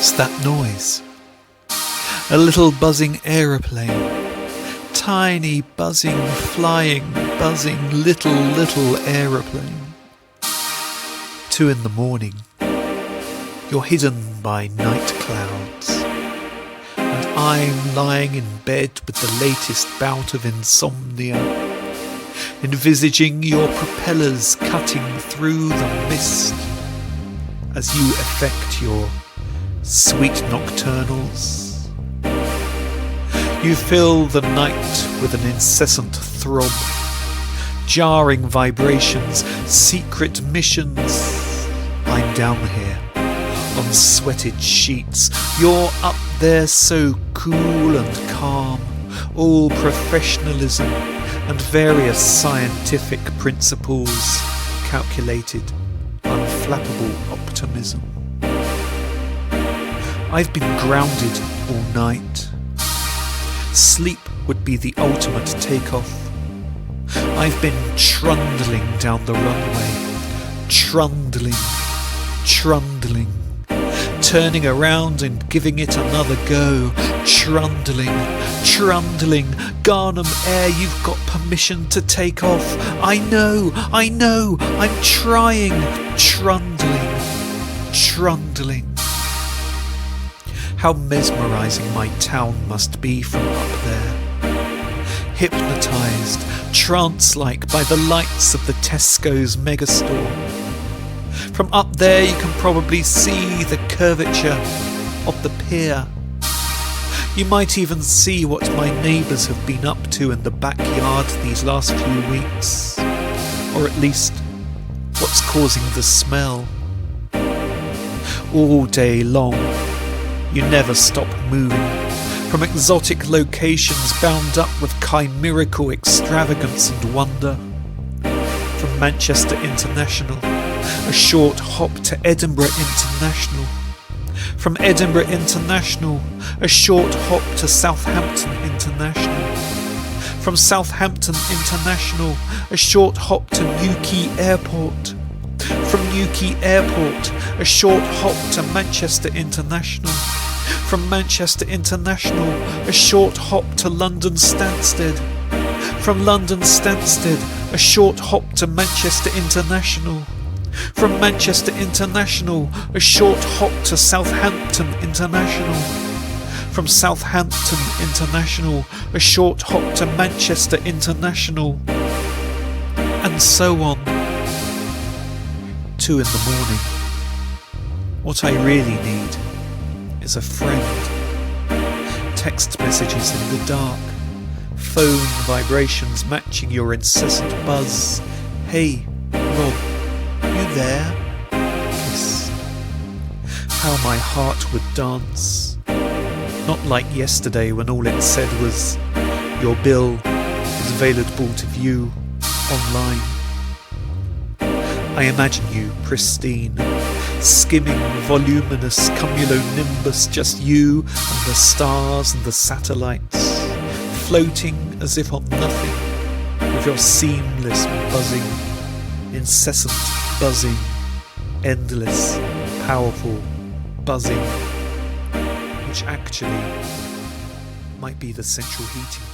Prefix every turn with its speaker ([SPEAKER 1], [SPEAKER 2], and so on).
[SPEAKER 1] What's that noise? A little buzzing aeroplane. Tiny buzzing, flying, buzzing, little aeroplane. 2 a.m. You're hidden by night clouds. And I'm lying in bed with the latest bout of insomnia, envisaging your propellers cutting through the mist as you effect your sweet nocturnals. You fill the night with an incessant throb, jarring vibrations, secret missions. I'm down here on sweated sheets. You're up there so cool and calm, all professionalism and various scientific principles, calculated, unflappable optimism. I've been grounded all night. Sleep would be the ultimate takeoff. I've been trundling down the runway, trundling, turning around and giving it another go, trundling. Garnham Air, you've got permission to take off. I know, I'm trying, trundling. How mesmerising my town must be from up there. Hypnotised, trance-like by the lights of the Tesco's megastore. From up there you can probably see the curvature of the pier. You might even see what my neighbours have been up to in the backyard these last few weeks. Or at least, what's causing the smell. All day long, you never stop moving, from exotic locations bound up with chimerical extravagance and wonder. From Manchester International, a short hop to Edinburgh International. From Edinburgh International, a short hop to Southampton International. From Southampton International, a short hop to Newquay Airport. From Newquay Airport, a short hop to Manchester International. From Manchester International, a short hop to London Stansted. From London Stansted, a short hop to Manchester International. From Manchester International, a short hop to Southampton International. From Southampton International, a short hop to Manchester International. And so on. 2 a.m. What I really need is a friend. Text messages in the dark, phone vibrations matching your incessant buzz. Hey, Rob, you there? Kiss. How my heart would dance. Not like yesterday when all it said was, your bill is available to view online. I imagine you pristine, skimming voluminous cumulonimbus, just you and the stars and the satellites, floating as if on nothing, with your seamless buzzing, incessant buzzing, endless, powerful buzzing, which actually might be the central heating